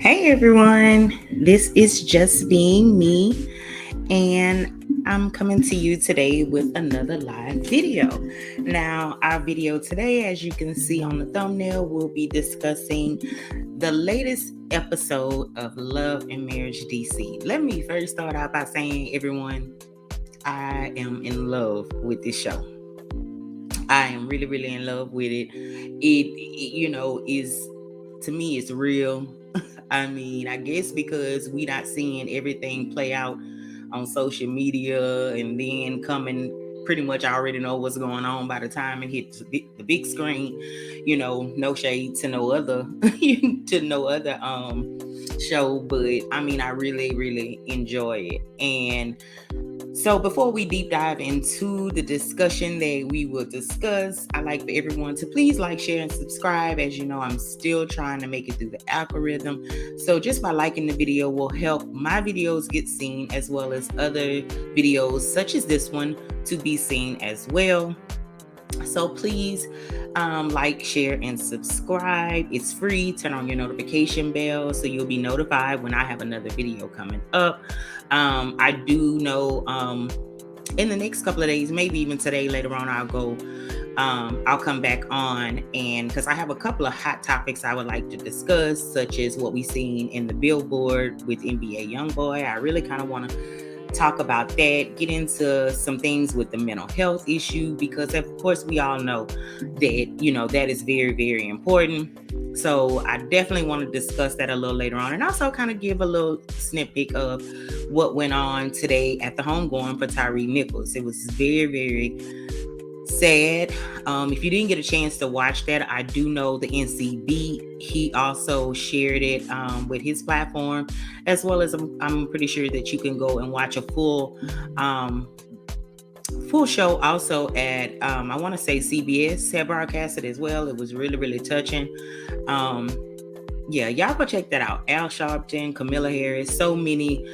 Hey everyone, this is Just Being Me, and I'm coming to you today with another live video. Now, our video today, as you can see on the thumbnail, we'll be discussing the latest episode of Love and Marriage DC. Let me first start out by saying, everyone, I am in love with this show. I am really, really in love with it. Is to me, it's real. I mean, I guess because we not seeing everything play out on social media and then coming pretty much already know what's going on by the time it hits the big screen. No shade to no other show, but I mean, I really, really enjoy it. And so before we deep dive into the discussion that we will discuss, I'd like for everyone to please like, share, and subscribe. As you know, I'm still trying to make it through the algorithm. So just by liking the video will help my videos get seen, as well as other videos such as this one to be seen as well. So please like, share, and subscribe. It's free. Turn on your notification bell so you'll be notified when I have another video coming up. I do know in the next couple of days, maybe even today, later on, I'll come back on, and because I have a couple of hot topics I would like to discuss, such as what we've seen in the billboard with NBA YoungBoy. I really kind of want to talk about that, get into some things with the mental health issue, because of course we all know that, that is very, very important. So I definitely want to discuss that a little later on, and also kind of give a little snippet of what went on today at the homegoing for Tyre Nichols. It was very, very sad. If you didn't get a chance to watch that, I do know the NCB, he also shared it with his platform, as well as I'm pretty sure that you can go and watch a full show also at I want to say CBS had broadcasted as well. It was really, really touching. Y'all go check that out. Al Sharpton, Camilla Harris, so many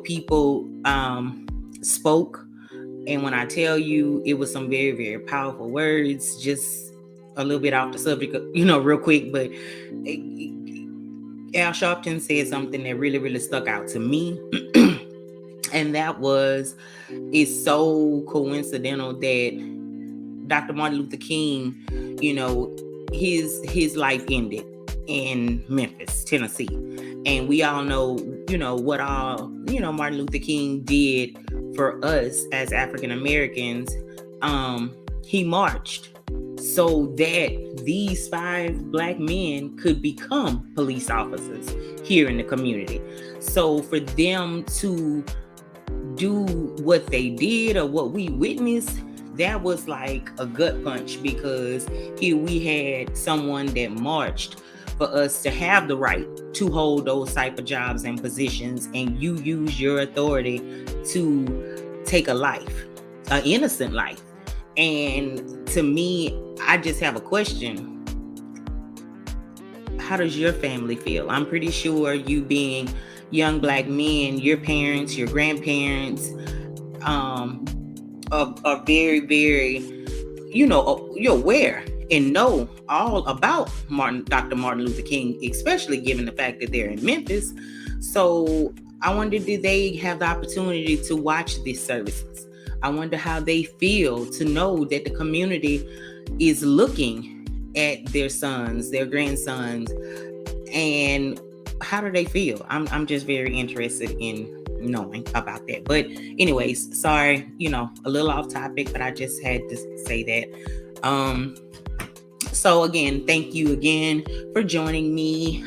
people spoke. And when I tell you, it was some very, very powerful words. Just a little bit off the subject, real quick, but Al Sharpton said something that really, really stuck out to me. And that was, it's so coincidental that Dr. Martin Luther King, his life ended in Memphis, Tennessee. And we all know, what all, Martin Luther King did for us as African Americans. He marched so that these 5 Black men could become police officers here in the community. So for them to do what they did, or what we witnessed, that was like a gut punch, because here we had someone that marched for us to have the right to hold those type of jobs and positions, and you use your authority to take a life, an innocent life. And to me, I just have a question. How does your family feel? I'm pretty sure you being young Black men, your parents, your grandparents are very, very, you're aware and know all about Dr. Martin Luther King, especially given the fact that they're in Memphis. So I wonder, did they have the opportunity to watch these services? I wonder how they feel to know that the community is looking at their sons, their grandsons, and how do they feel? I'm just very interested in knowing about that. But anyways, sorry, a little off topic, but I just had to say that. So again, thank you again for joining me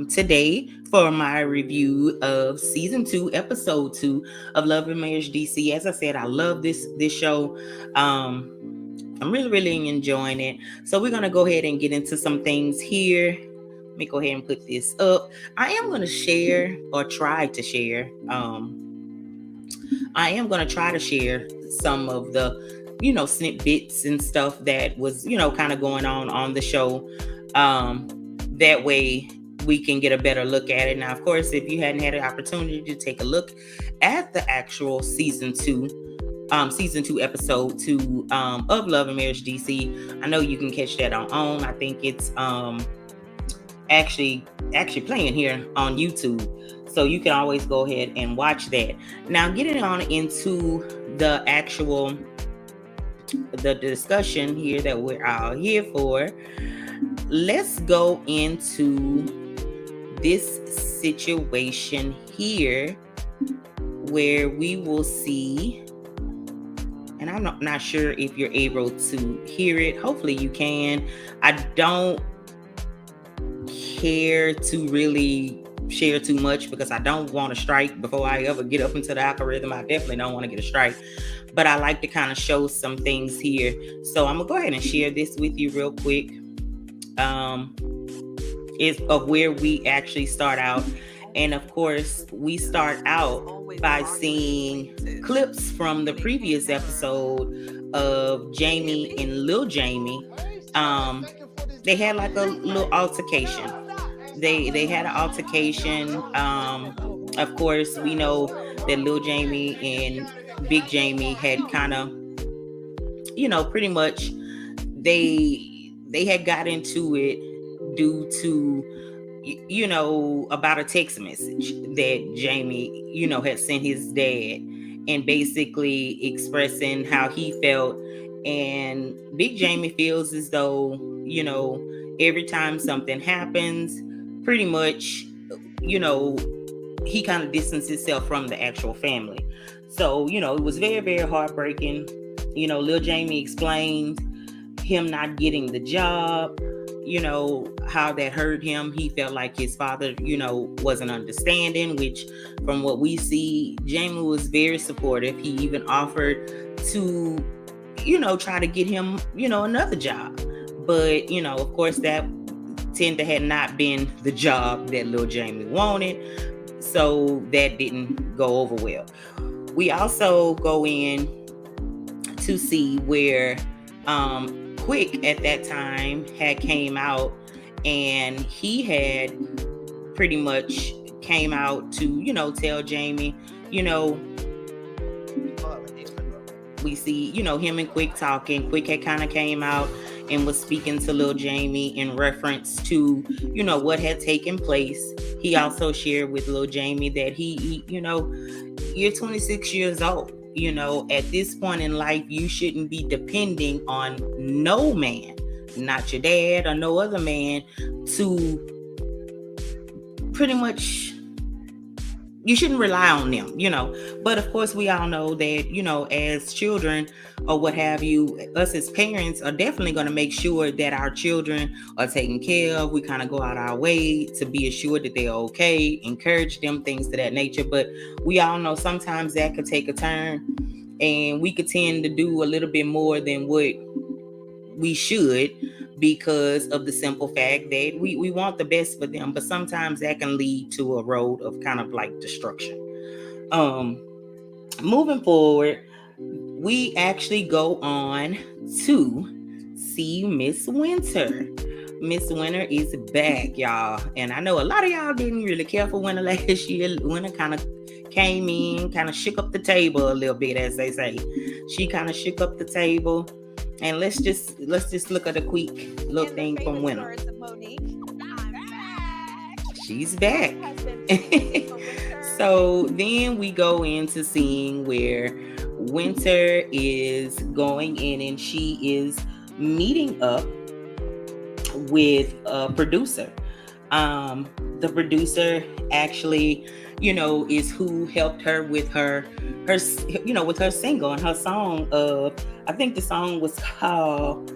today for my review of season 2, episode 2 of Love and Marriage DC. As I said, I love this show. I'm really, really enjoying it. So we're gonna go ahead and get into some things here. Let me go ahead and put this up. I am going to share, or try to share. I am going to try to share some of the, snippets and stuff that was, kind of going on the show. That way we can get a better look at it. Now, of course, if you hadn't had an opportunity to take a look at the actual season 2, episode 2 of Love and Marriage DC, I know you can catch that on. I think it's actually playing here on YouTube. So you can always go ahead and watch that. Now getting on into the discussion here that we're all here for, let's go into this situation here where we will see, and I'm not sure if you're able to hear it. Hopefully you can. I don't care to really share too much because I don't want to strike before I ever get up into the algorithm. I definitely don't want to get a strike, but I like to kind of show some things here. So I'm gonna go ahead and share this with you real quick. Is of where we actually start out. And of course, we start out by seeing clips from the previous episode of Jamie and Lil Jamie. They had like a little altercation. They had an altercation. Of course, we know that Lil Jamie and Big Jamie had kind of, pretty much they had got into it due to about a text message that Jamie had sent his dad, and basically expressing how he felt. And Big Jamie feels as though every time something happens, pretty much he kind of distanced himself from the actual family. So it was very, very heartbreaking. Lil Jamie explained him not getting the job, how that hurt him. He felt like his father, wasn't understanding, which from what we see, Jamie was very supportive. He even offered to, try to get him, another job. But, of course, that tend to have not been the job that Lil Jamie wanted. So that didn't go over well. We also go in to see where Quick at that time had came out, and he had pretty much came out to tell Jamie, we see him and Quick talking. Quick had kind of came out and was speaking to Lil Jamie in reference to what had taken place. He also shared with Lil Jamie that he you're 26 years old. At this point in life, you shouldn't be depending on no man, not your dad or no other man, to pretty much, you shouldn't rely on them, But of course, we all know that, as children or what have you, us as parents are definitely going to make sure that our children are taken care of. We kind of go out our way to be assured that they're okay, encourage them, things to that nature. But we all know sometimes that could take a turn, and we could tend to do a little bit more than what we should, because of the simple fact that we want the best for them, but sometimes that can lead to a road of kind of like destruction. Moving forward, we actually go on to see Miss Winter. Miss Winter is back, y'all. And I know a lot of y'all didn't really care for Winter last year. Winter kind of came in, kind of shook up the table a little bit, as they say. She kind of shook up the table. And let's just look at a quick little thing from Winter. She's back. So then we go into seeing where Winter is going in, and she is meeting up with a producer. The producer actually, is who helped her with her with her single and her song of, I think the song was called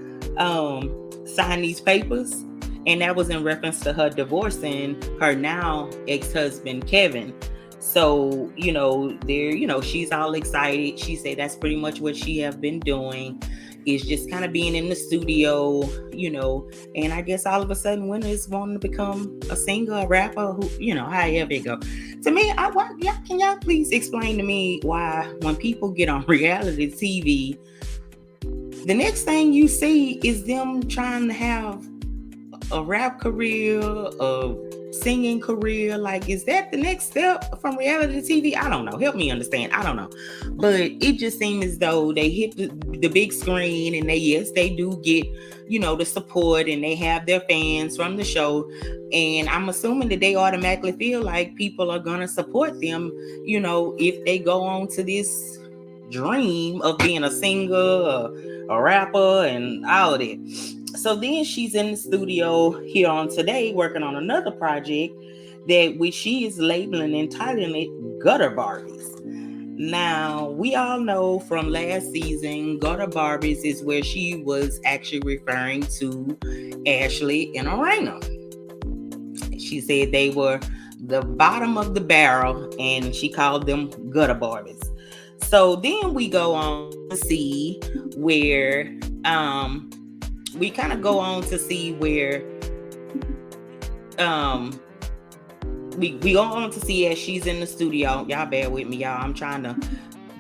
Sign These Papers. And that was in reference to her divorcing her now ex-husband, Kevin. So, she's all excited. She said that's pretty much what she have been doing, is just kind of being in the studio, and I guess all of a sudden Winter is wanting to become a singer, a rapper, who, however it go. To me, can y'all please explain to me why when people get on reality TV, the next thing you see is them trying to have a rap career, a singing career? Like, is that the next step from reality TV? I don't know. Help me understand. I don't know. But it just seemed as though they hit the big screen, and they do get, the support, and they have their fans from the show. And I'm assuming that they automatically feel like people are going to support them, if they go on to this dream of being a singer, a rapper, and all of that. So then she's in the studio here on today working on another project that which she is labeling and titling it Gutter Barbies. Now, we all know from last season, Gutter Barbies is where she was actually referring to Ashley and Arena. She said they were the bottom of the barrel, and she called them Gutter Barbies. So then we go on to see where we kind of go on to see where we go on to see as she's in the studio. Y'all bear with me, y'all. I'm trying to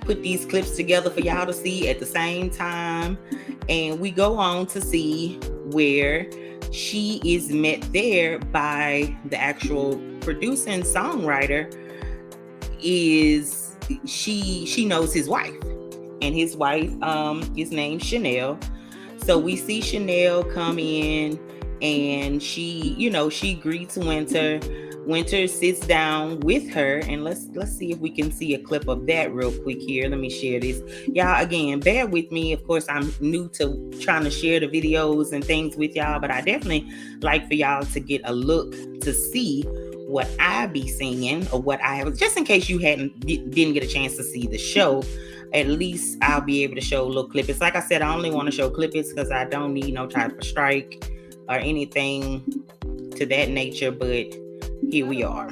put these clips together for y'all to see at the same time. And we go on to see where she is met there by the actual producer and songwriter. Is she knows his wife, and his wife is named Chanel. So we see Chanel come in, and she greets Winter. Winter sits down with her, and let's see if we can see a clip of that real quick here. Let me share this. Y'all, again, bear with me. Of course, I'm new to trying to share the videos and things with y'all, but I definitely like for y'all to get a look to see what I be singing, or what I have, just in case you didn't get a chance to see the show. At least I'll be able to show little clips. Like I said, I only want to show clips because I don't need no type of strike or anything to that nature, but here we are.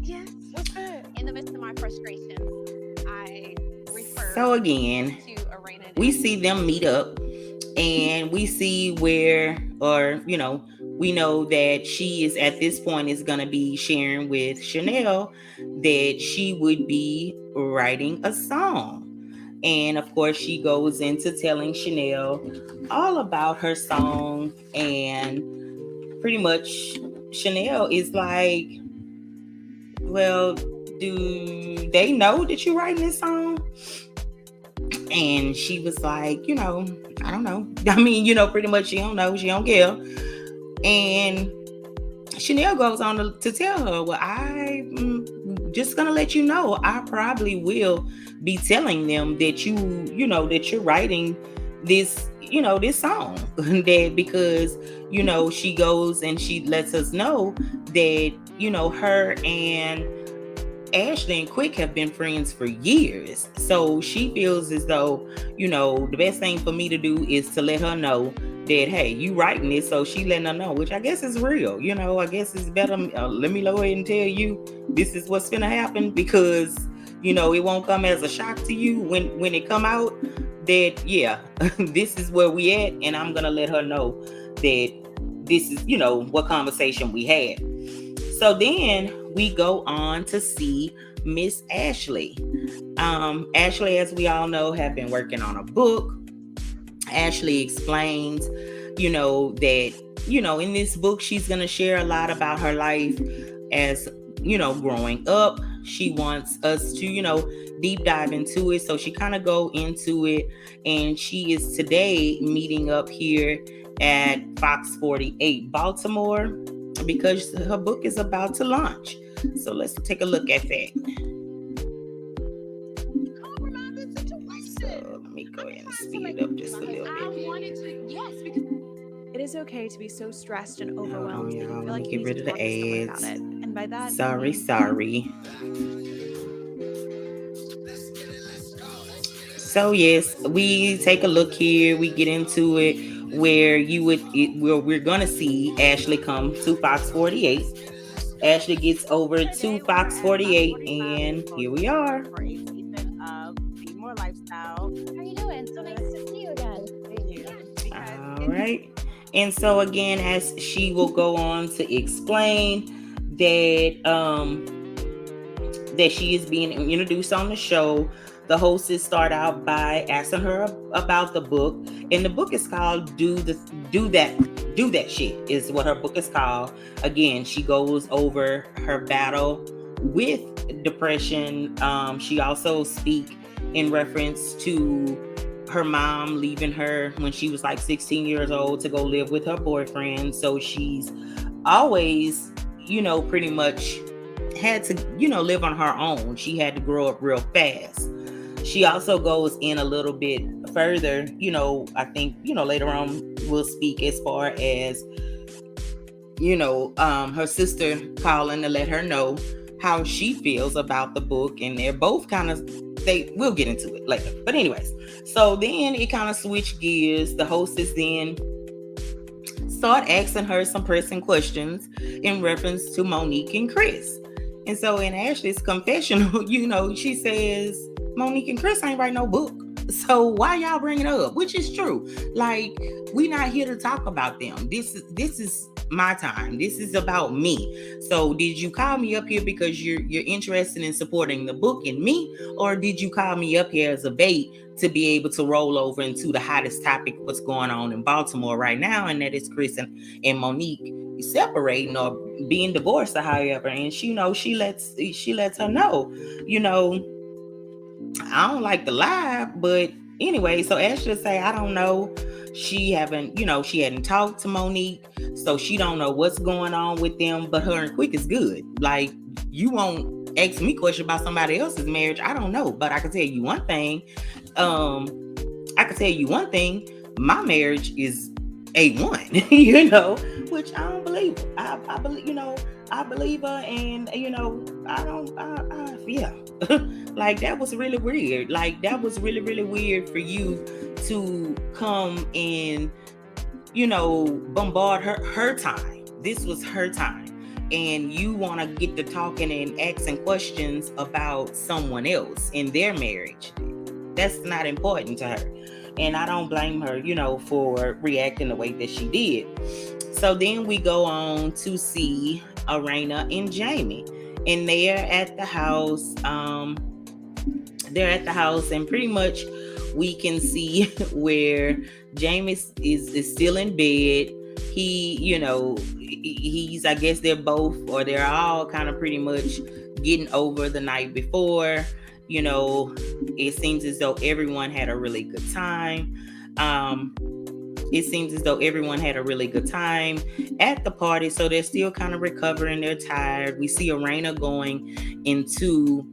Yes, what's good? In the midst of my frustrations, I refer so again to Arena. We see them meet up, and we see where, or we know that she is at this point is going to be sharing with Chanel that she would be writing a song. And of course, she goes into telling Chanel all about her song, and pretty much Chanel is like, well, do they know that you're writing this song? And she was like, I don't know. I mean, pretty much she don't know. She don't care. And Chanel goes on to tell her, well, I'm just going to let you know, I probably will be telling them that that you're writing this, this song. That because, she goes and she lets us know that, her and Ashley and Quick have been friends for years. So she feels as though, the best thing for me to do is to let her know that, hey, you writing this. So she letting her know, which I guess is real. I guess it's better. Let me go ahead and tell you this is what's gonna happen, because, it won't come as a shock to you when it come out that, yeah, this is where we at. And I'm going to let her know that this is, what conversation we had. So then we go on to see Miss Ashley. Ashley, as we all know, have been working on a book. Ashley explains, that, in this book, she's going to share a lot about her life as, growing up. She wants us to, deep dive into it. So she kind of go into it, and she is today meeting up here at Fox 48 Baltimore, because her book is about to launch. So let's take a look at that. So let me go ahead and speed it up just a little bit. It is okay to be so stressed and overwhelmed that you feel Let like me you get need rid to of the talk to someone ads. about it. And by that, Sorry. So yes, we take a look here. We get into it where we're gonna see Ashley come to Fox 48. Ashley gets over to Fox 48, and here we are. For a season of Be More Lifestyle. How are you doing? So nice to see you again. Thank you. All right. And so again, as she will go on to explain that that she is being introduced on the show The hostess start out by asking her about the book, and the book is called Do That Shit is what her book is called. Again, she goes over her battle with depression. She also speak in reference to her mom leaving her when she was like 16 years old to go live with her boyfriend. So she's always, pretty much had to, live on her own. She had to grow up real fast. She also goes in a little bit further, I think, later on we'll speak as far as, her sister calling to let her know how she feels about the book. And they're both we'll get into it later. But anyways, so then it kind of switched gears. The hostess then start asking her some pressing questions in reference to Monique and Chris. And so in Ashley's confessional, she says, Monique and Chris ain't write no book. So why y'all bring it up? Which is true. Like, we not here to talk about them. This is my time. This is about me. So did you call me up here because you're interested in supporting the book and me? Or did you call me up here as a bait to be able to roll over into the hottest topic, what's going on in Baltimore right now? And that is Chris and Monique separating or being divorced or however. And she lets her know, I don't like to lie, but anyway, so Ashley say, I don't know. She hadn't talked to Monique, so she don't know what's going on with them, but her and Quick is good. Like, you won't ask me questions about somebody else's marriage. I don't know, but I can tell you one thing. My marriage is A1, which I don't believe. I believe, I believe her, and yeah. Like, that was really weird. Like, that was really, really weird for you to come and, bombard her time. This was her time. And you want to get to talking and asking questions about someone else in their marriage. That's not important to her. And I don't blame her, for reacting the way that she did. So then we go on to see Arena and Jamie. And they're at the house. And pretty much we can see where Jamie is still in bed. He's, I guess they're all kind of pretty much getting over the night before. It seems as though everyone had a really good time. At the party, so they're still kind of recovering. They're tired. We see Arena going into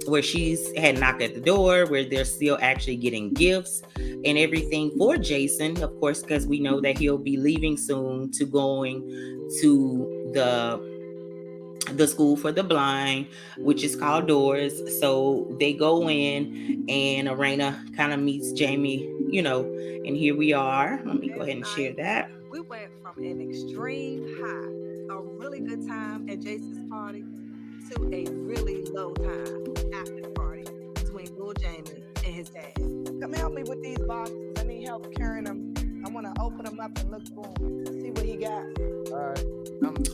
where she's had knocked at the door, where they're still actually getting gifts and everything for Jason, of course, because we know that he'll be leaving soon to going to the school for the blind, which is called Doors. So they go in, and Arena kind of meets Jamie, and here we are. Let me go ahead and share that. We went from an extreme high, a really good time at Jason's party, to a really low time after the party between little Jamie and his dad. Come help me with these boxes. I need help carrying them. I want to open them up and look for them, see what he got. All right.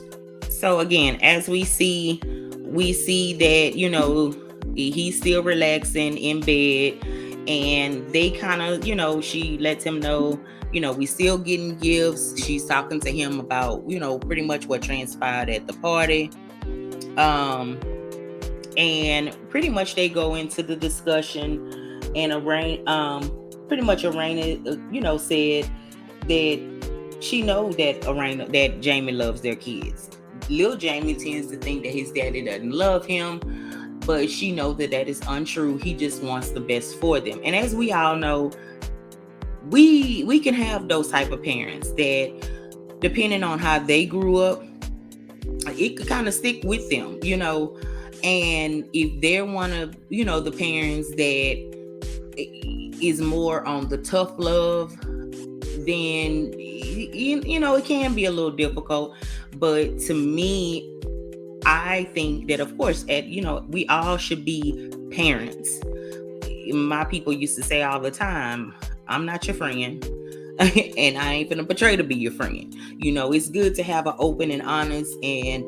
So again, as we see that, he's still relaxing in bed, and they kind of, she lets him know, we still getting gifts. She's talking to him about, pretty much what transpired at the party. And pretty much they go into the discussion, and Arena, said that she know that Jamie loves their kids. Lil Jamie tends to think that his daddy doesn't love him, but she knows that is untrue. He just wants the best for them. And as we all know, we can have those type of parents that, depending on how they grew up, it could kind of stick with them, and if they're one of, the parents that is more on the tough love, then, it can be a little difficult. But to me, I think that, of course, we all should be parents. My people used to say all the time, I'm not your friend. and I ain't finna portray to be your friend. It's good to have an open and honest and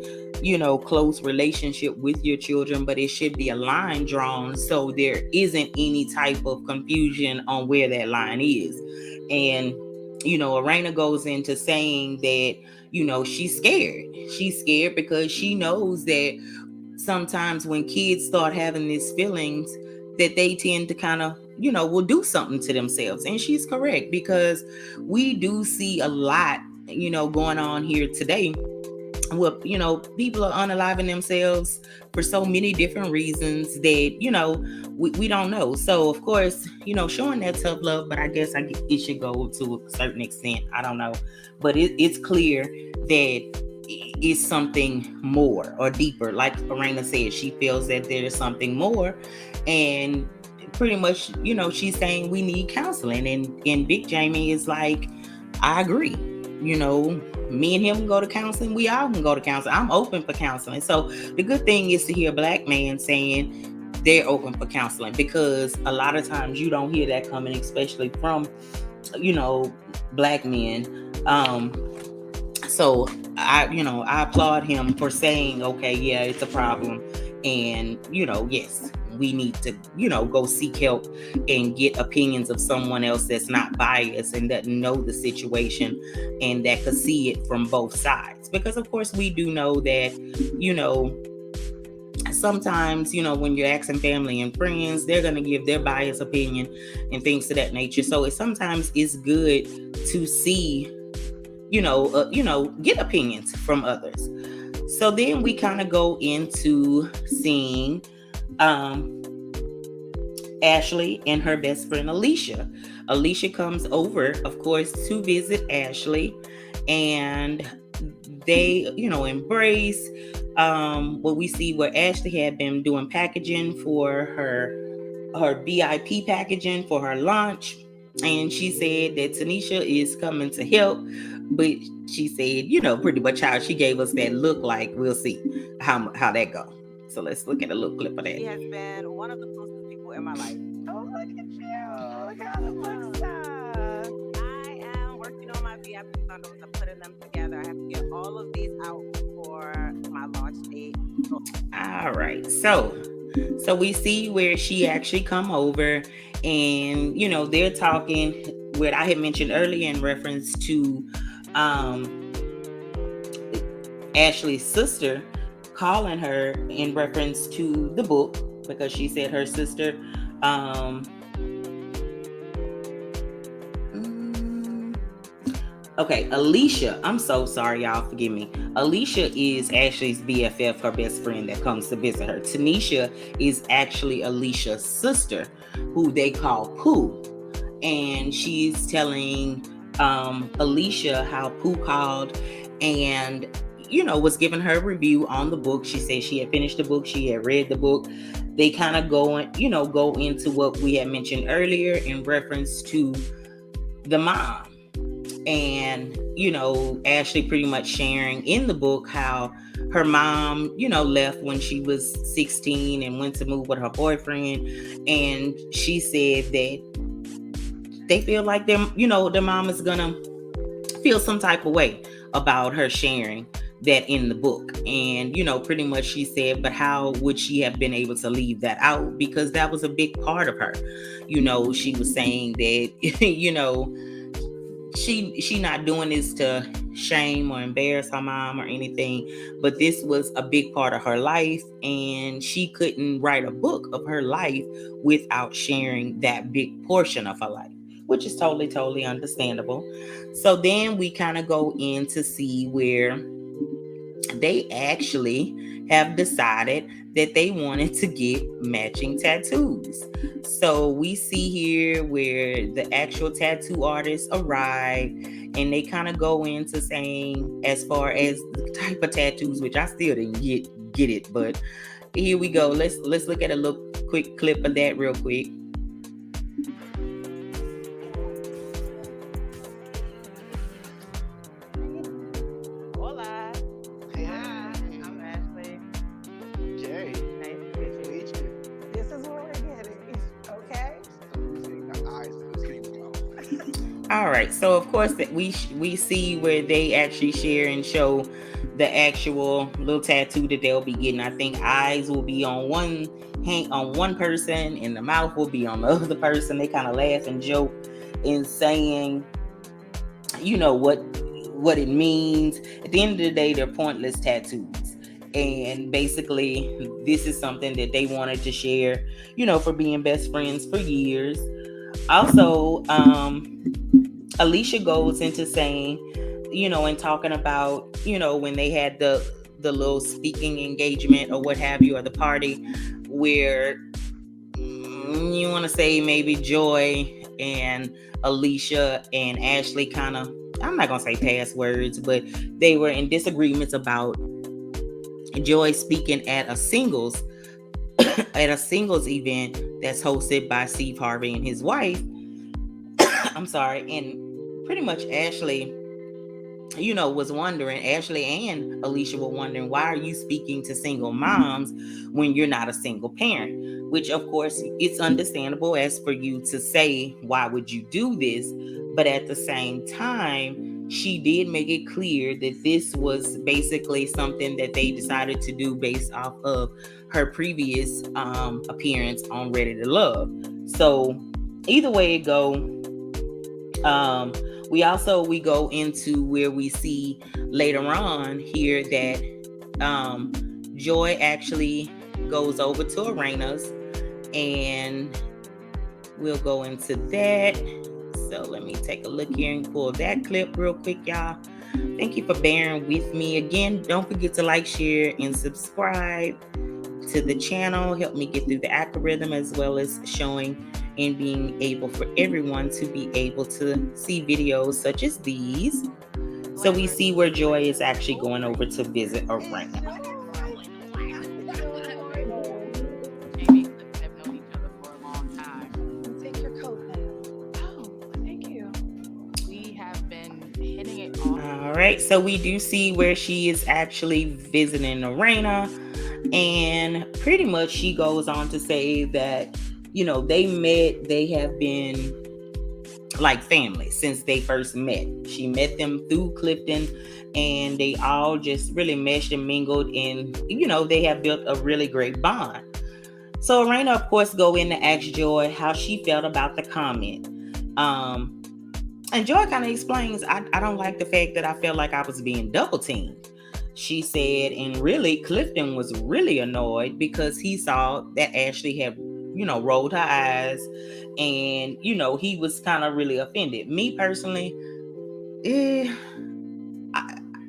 close relationship with your children, but it should be a line drawn so there isn't any type of confusion on where that line is. And Arena goes into saying that she's scared. She's scared because she knows that sometimes when kids start having these feelings, that they tend to kind of will do something to themselves. And she's correct, because we do see a lot going on here today. Well, people are unaliving themselves for so many different reasons that we don't know. So of course, showing that tough love, but I guess it should go to a certain extent. I don't know, but it's clear that it's something more or deeper. Like Arena said, she feels that there's something more, and pretty much, she's saying we need counseling. And Big Jamie is like, I agree. Me and him can go to counseling. We all can go to counseling. I'm open for counseling. So the good thing is to hear a Black man saying they're open for counseling, because a lot of times you don't hear that coming, especially from, Black men. So I applaud him for saying, okay, yeah, it's a problem. And, yes, we need to, go seek help and get opinions of someone else that's not biased and that know the situation and that could see it from both sides. Because of course we do know that, sometimes, when you're asking family and friends, they're going to give their biased opinion and things of that nature. So sometimes it's good to see, get opinions from others. So then we kind of go into seeing Ashley and her best friend Alicia. Alicia comes over, of course, to visit Ashley, and they, embrace. What we see where Ashley had been doing packaging for her VIP packaging for her launch, and she said that Tanisha is coming to help, but she said, pretty much how she gave us that look, like we'll see how that go. So let's look at a little clip of that. He has been one of the closest people in my life. Oh, look at you. Look at all the fun stuff. I am working on my VIP bundles. I'm putting them together. I have to get all of these out for my launch date. All right. So we see where she actually come over, and they're talking, what I had mentioned earlier in reference to Ashley's sister calling her in reference to the book, because she said her sister Alicia, I'm so sorry, y'all, forgive me. Alicia is Ashley's BFF, her best friend that comes to visit her. Tanisha is actually Alicia's sister, who they call Pooh. And she's telling Alicia how Pooh called and, was giving her a review on the book. She said she had finished the book. She had read the book. They kind of go into what we had mentioned earlier in reference to the mom. And, Ashley pretty much sharing in the book how her mom, left when she was 16 and went to move with her boyfriend. And she said that they feel like their mom is gonna feel some type of way about her sharing that in the book. And, pretty much she said, but how would she have been able to leave that out? Because that was a big part of her. She was saying that, she not doing this to shame or embarrass her mom or anything, but this was a big part of her life, and she couldn't write a book of her life without sharing that big portion of her life, which is totally understandable. So then we kind of go in to see where they actually have decided that they wanted to get matching tattoos. So we see here where the actual tattoo artists arrive, and they kind of go into saying as far as the type of tattoos, which I still didn't get it, but here we go. Let's look at a little quick clip of that real quick. All right. So of course that we see where they actually share and show the actual little tattoo that they'll be getting. I think eyes will be on one hand on one person and the mouth will be on the other person. They kind of laugh and joke in saying, what it means. At the end of the day, they're pointless tattoos. And basically, this is something that they wanted to share, for being best friends for years. Also, Alicia goes into saying, and talking about, when they had the little speaking engagement or what have you, or the party where you want to say maybe Joy and Alicia and Ashley kind of, I'm not going to say past words, but they were in disagreements about Joy speaking at a singles event that's hosted by Steve Harvey and his wife. I'm sorry. And pretty much Ashley, was wondering, Ashley and Alicia were wondering, why are you speaking to single moms when you're not a single parent? Which, of course, it's understandable as for you to say, why would you do this? But at the same time, she did make it clear that this was basically something that they decided to do based off of her previous appearance on Ready to Love. So either way it go, we go into where we see later on here that Joy actually goes over to Arena's, and we'll go into that. So let me take a look here and pull that clip real quick, y'all. Thank you for bearing with me. Again, don't forget to like, share, and subscribe to the channel. Help me get through the algorithm, as well as showing and being able for everyone to be able to see videos such as these. So we see where Joy is actually going over to visit Arena. Jamie and Cliff have known each other for a long time. Take your coat now. Oh, thank you. We have been hitting it off. All right, so we do see where she is actually visiting Arena, and pretty much she goes on to say that they have been like family since they first met. She met them through Clifton, and they all just really meshed and mingled, and they have built a really great bond. So Raina, of course, go in to ask Joy how she felt about the comment. And Joy kind of explains, I don't like the fact that I felt like I was being double teamed. She said, and really Clifton was really annoyed because he saw that Ashley had rolled her eyes, and he was kind of really offended. Me personally,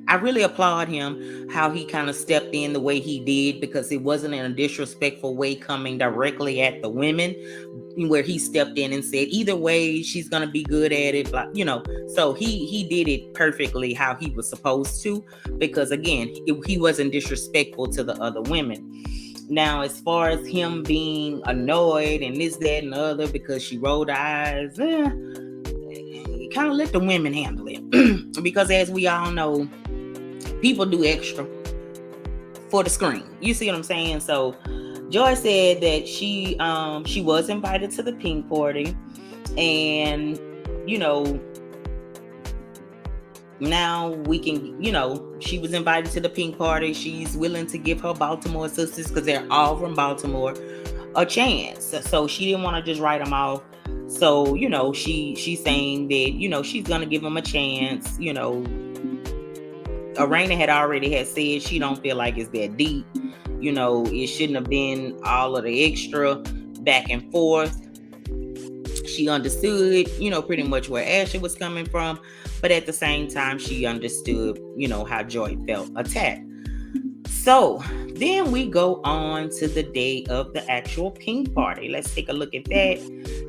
I really applaud him how he kind of stepped in the way he did, because it wasn't in a disrespectful way coming directly at the women, where he stepped in and said, either way she's gonna be good at it, so he did it perfectly how he was supposed to, because again, he wasn't disrespectful to the other women. Now, as far as him being annoyed and this, that, and the other because she rolled her eyes, kind of let the women handle it. Because as we all know, people do extra for the screen. You see what I'm saying? So Joy said that she was invited to the pink party, and now we can, she was invited to the pink party. She's willing to give her Baltimore sisters, because they're all from Baltimore, a chance. So she didn't want to just write them off. So, she's saying that, she's going to give them a chance. Arena had said she don't feel like it's that deep. It shouldn't have been all of the extra back and forth. She understood, pretty much where Ashley was coming from. But at the same time, she understood, how Joy felt attacked. So then we go on to the day of the actual pink party. Let's take a look at that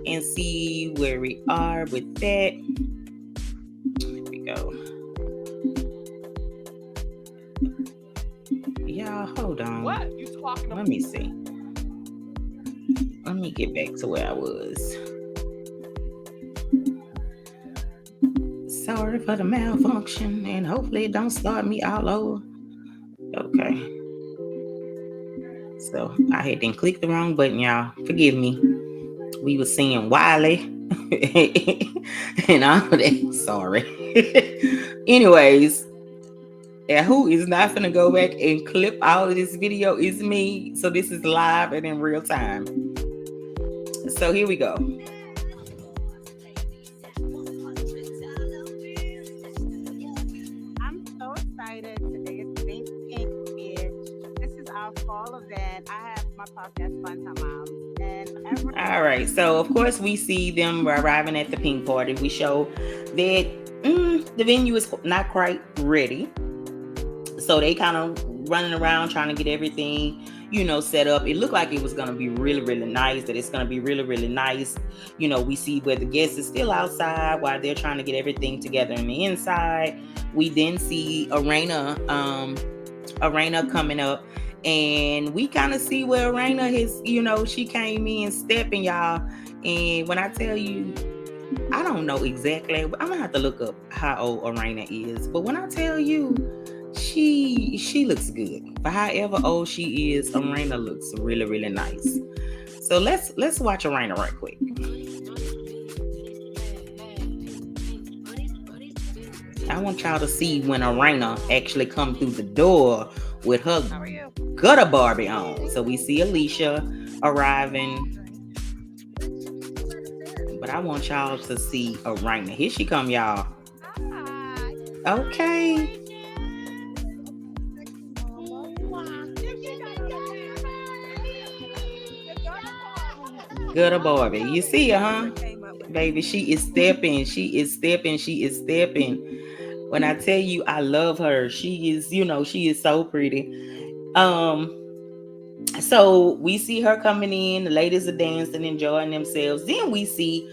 and see where we are with that. Here we go. Y'all, hold on. What? You talking about? Let me see. Let me get back to where I was. Sorry for the malfunction, and hopefully it don't start me all over. Okay. So I had didn't click the wrong button, y'all. Forgive me. We were seeing Wiley. and all that. Sorry. Anyways, and who is not gonna go back and clip all of this video is me. So this is live and in real time. So here we go. I'm so excited. Today is Pink Bitch. This is our fall event. I have my podcast Fun Time Moms. All right. So of course we see them arriving at the pink party. We show that the venue is not quite ready. So they kind of running around trying to get everything, set up. It looked like it was going to be really, really nice, that it's going to be really, really nice. We see where the guests is still outside while they're trying to get everything together on the inside. We then see Arena coming up, and we kind of see where Arena is, she came in stepping, y'all. And when I tell you, I don't know exactly, I'm going to have to look up how old Arena is. But when I tell you, she looks good. For however old she is, Arena looks really, really nice. So let's watch Arena right quick. I want y'all to see when Arena actually come through the door with her gutter Barbie on. So we see Alicia arriving. But I want y'all to see Arena. Here she come, y'all. Okay. Gutter Barbie. You see her, huh? Baby, she is stepping. She is stepping. She is stepping. When I tell you I love her, she is, she is so pretty. So we see her coming in, the ladies are dancing, enjoying themselves. Then we see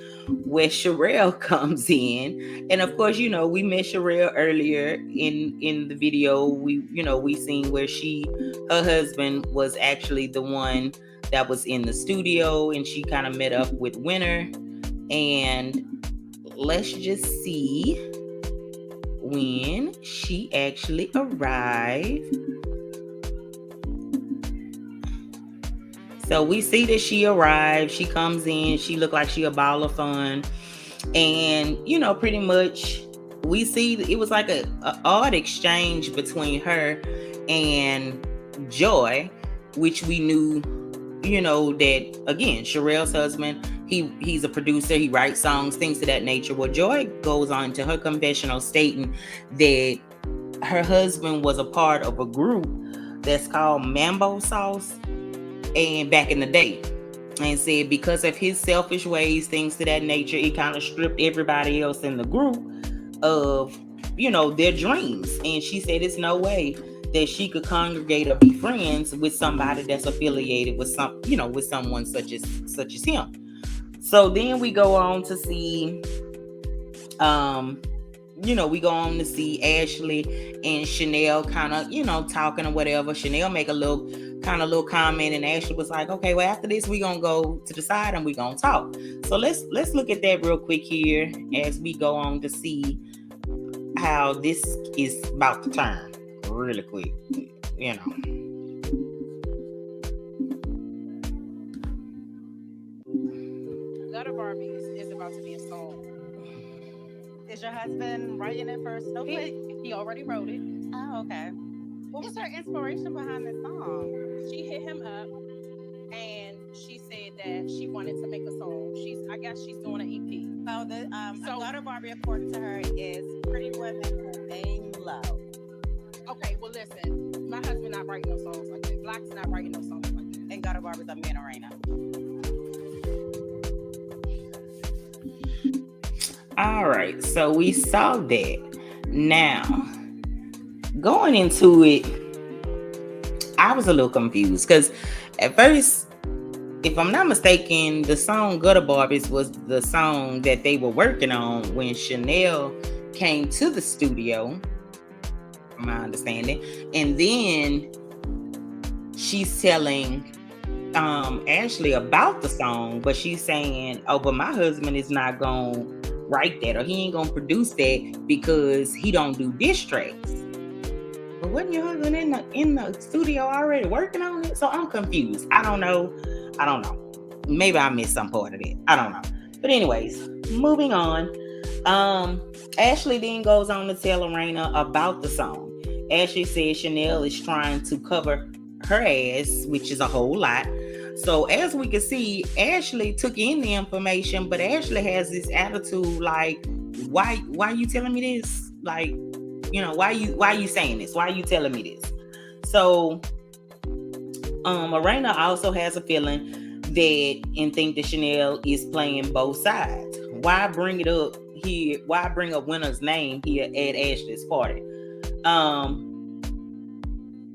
where Sherelle comes in. And of course, we met Sherelle earlier in the video. We seen where her husband was actually the one that was in the studio, and she kind of met up with Winter. And let's just see when she actually arrived. So we see that she arrived. She comes in. She looked like she a ball of fun. And, pretty much we see it was like a odd exchange between her and Joy, which we knew, that, again, Sherelle's husband, he's a producer. He writes songs, things of that nature. Well, Joy goes on to her confessional stating that her husband was a part of a group that's called Mambo Sauce. And back in the day, and said because of his selfish ways, things to that nature, it kind of stripped everybody else in the group of, their dreams. And she said it's no way that she could congregate or be friends with somebody that's affiliated with with someone such as him. So then we go on to see, we go on to see Ashley and Chanel kind of, talking or whatever. Chanel make a little comment, and Ashley was like, okay, well, after this, we're gonna go to the side and we're gonna talk. So let's look at that real quick here as we go on to see how this is about to turn really quick. Gutter Barbies is about to be a song. Is your husband writing it first? Okay, he already wrote it. Oh, okay. What was her inspiration behind this song? She hit him up and she said that she wanted to make a song. I guess she's doing an EP. So Gutter Barbie, according to her, is pretty women who aim low. Okay, well listen, my husband not writing no songs like that. Black's not writing no songs like that. And Gutter Barbie's a man arena. All right, so we saw that. Now, going into it, I was a little confused because at first, if I'm not mistaken, the song Gutter Barbies was the song that they were working on when Chanel came to the studio, from my understanding. And then she's telling Ashley about the song, but she's saying, oh, but my husband is not going to write that, or he ain't going to produce that because he don't do diss tracks. But wasn't your husband in the studio already working on it? So I'm confused. I don't know. Maybe I missed some part of it. I don't know. But anyways, moving on. Ashley then goes on to tell Arena about the song. Ashley says Chanel is trying to cover her ass, which is a whole lot. So as we can see, Ashley took in the information, but Ashley has this attitude like, why you telling me this? Like, why you saying this? Why are you telling me this? So Arena also has a feeling that and think that Chanel is playing both sides. Why bring it up here? Why bring up Winner's name here at Ashley's party?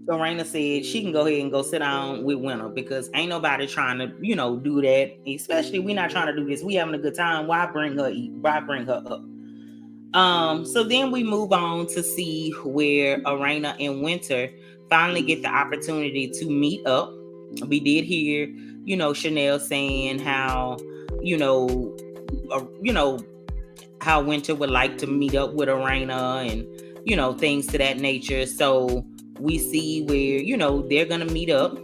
Lorena said she can go ahead and go sit down with Winner because ain't nobody trying to, do that. Especially we not trying to do this. We having a good time. Why bring her? Why bring her up? So then we move on to see where Arena and Winter finally get the opportunity to meet up. We did hear, Chanel saying how, how Winter would like to meet up with Arena and, things to that nature. So we see where, they're going to meet up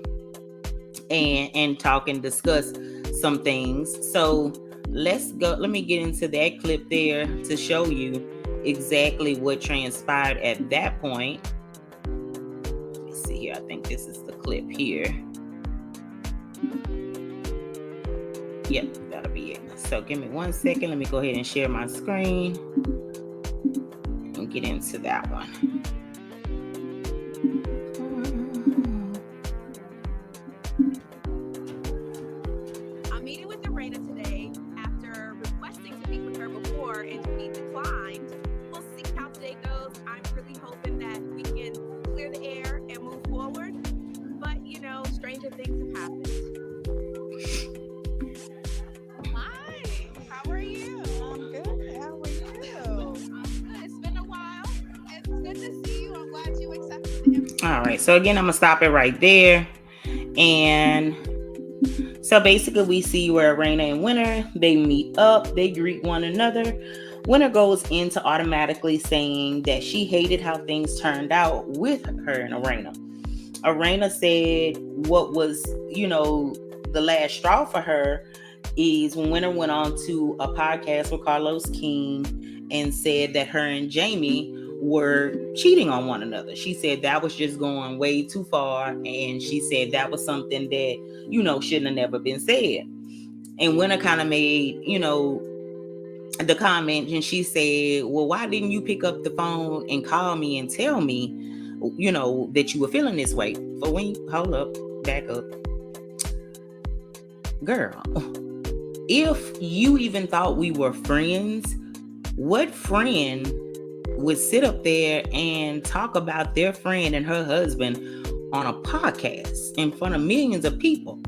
and talk and discuss some things. So let's go. Let me get into that clip there to show you exactly what transpired at that point. Let me see here. I think this is the clip here. Yep, that'll be it. So give me 1 second. Let me go ahead and share my screen and get into that one. I'm meeting with Arena today after requesting to meet with her before and she declined. We'll see how today goes. I'm really hoping that we can clear the air and move forward. But, stranger things have happened. Hi, how are you? I'm good. How are you? It's been a while. It's good to see you. I'm glad you accepted the invitation. All right. So again, I'm going to stop it right there. And so basically we see where Arena and Winter, they meet up, they greet one another. Winter goes into automatically saying that she hated how things turned out with her and Arena. Arena said what was, the last straw for her is when Winter went on to a podcast with Carlos King and said that her and Jamie were cheating on one another. She said that was just going way too far, and she said that was something that, shouldn't have never been said. And Winter kind of made, the comment, and she said, well, why didn't you pick up the phone and call me and tell me, that you were feeling this way? But when you hold up, back up. Girl, if you even thought we were friends, what friend would sit up there and talk about their friend and her husband on a podcast in front of millions of people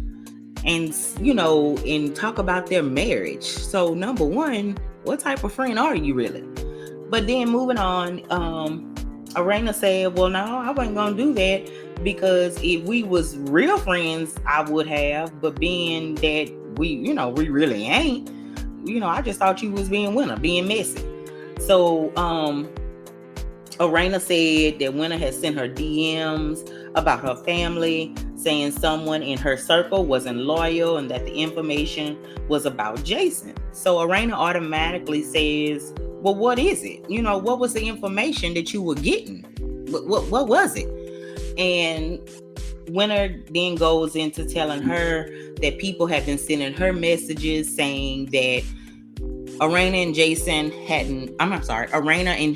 and, and talk about their marriage? So number one, what type of friend are you really? But then moving on, Arena said, well, no, I wasn't going to do that because if we was real friends, I would have. But being that we really ain't, I just thought you was being Winter, being messy. So, Arena said that Winter had sent her DMs about her family, saying someone in her circle wasn't loyal and that the information was about Jason. So Arena automatically says, well, what is it? What was the information that you were getting? What was it? And Winter then goes into telling her that people have been sending her messages saying that Arena and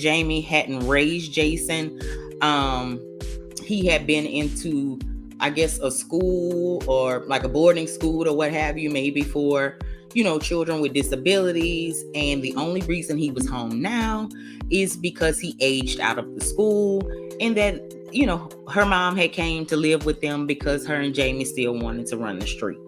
Jamie hadn't raised Jason. He had been into, I guess, a school or like a boarding school or what have you, maybe for, children with disabilities. And the only reason he was home now is because he aged out of the school, and that, her mom had came to live with them because her and Jamie still wanted to run the street.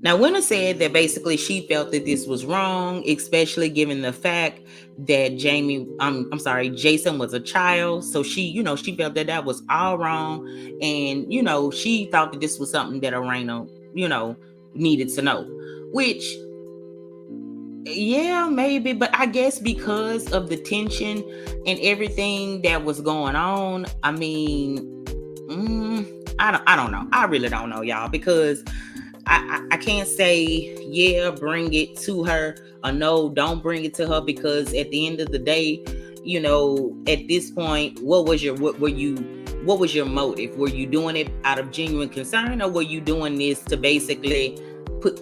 Now, Winter said that basically she felt that this was wrong, especially given the fact that Jason was a child. So she felt that that was all wrong. And, she thought that this was something that Arena, needed to know, which, yeah, maybe. But I guess because of the tension and everything that was going on, I mean, I don't know. I really don't know, y'all, because I can't say yeah, bring it to her, or no, don't bring it to her, because at the end of the day, at this point, what was your motive? Were you doing it out of genuine concern, or were you doing this to basically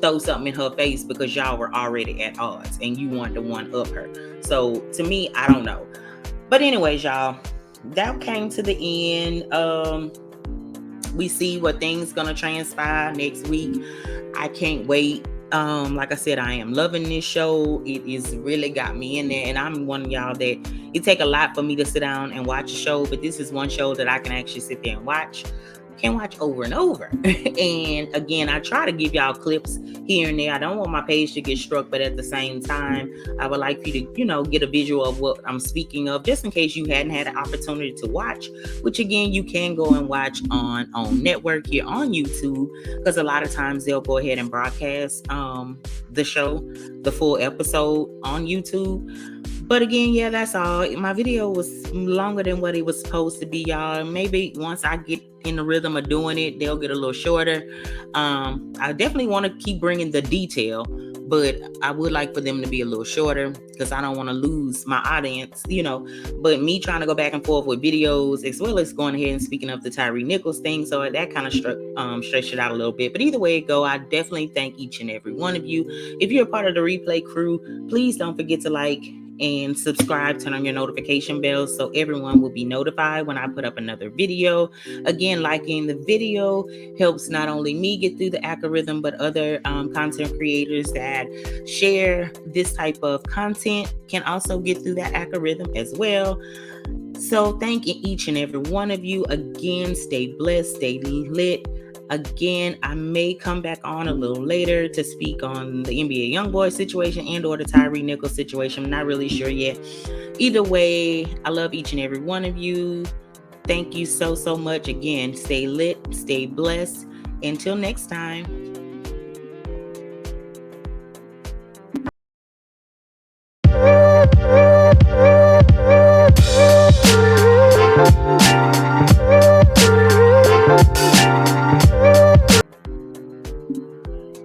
throw something in her face because y'all were already at odds and you wanted to one up her? So to me, I don't know. But anyways, y'all, that came to the end. We see what things gonna transpire next week. I can't wait. Like I said, I am loving this show. It is really got me in there, and I'm one of y'all that it take a lot for me to sit down and watch a show, but this is one show that I can actually sit there and watch. Can watch over and over. And again, I try to give y'all clips here and there. I don't want my page to get struck, but at the same time, I would like you to, get a visual of what I'm speaking of, just in case you hadn't had an opportunity to watch, which again, you can go and watch on network here on YouTube, because a lot of times they'll go ahead and broadcast the show, the full episode on YouTube. But again, yeah, that's all. My video was longer than what it was supposed to be, y'all. Maybe once I get in the rhythm of doing it, they'll get a little shorter. I definitely want to keep bringing the detail, but I would like for them to be a little shorter, because I don't want to lose my audience, But me trying to go back and forth with videos, as well as going ahead and speaking of the Tyree Nichols thing, so that kind of stretched it out a little bit. But either way it go, I definitely thank each and every one of you. If you're a part of the replay crew, please don't forget to like and subscribe, turn on your notification bells so everyone will be notified when I put up another video. Again, liking the video helps not only me get through the algorithm, but other content creators that share this type of content can also get through that algorithm as well. So thank each and every one of you. Again, stay blessed, stay lit. Again, I may come back on a little later to speak on the NBA YoungBoy situation and or the Tyree Nichols situation. I'm not really sure yet. Either way, I love each and every one of you. Thank you so much. Again, stay lit, stay blessed. Until next time.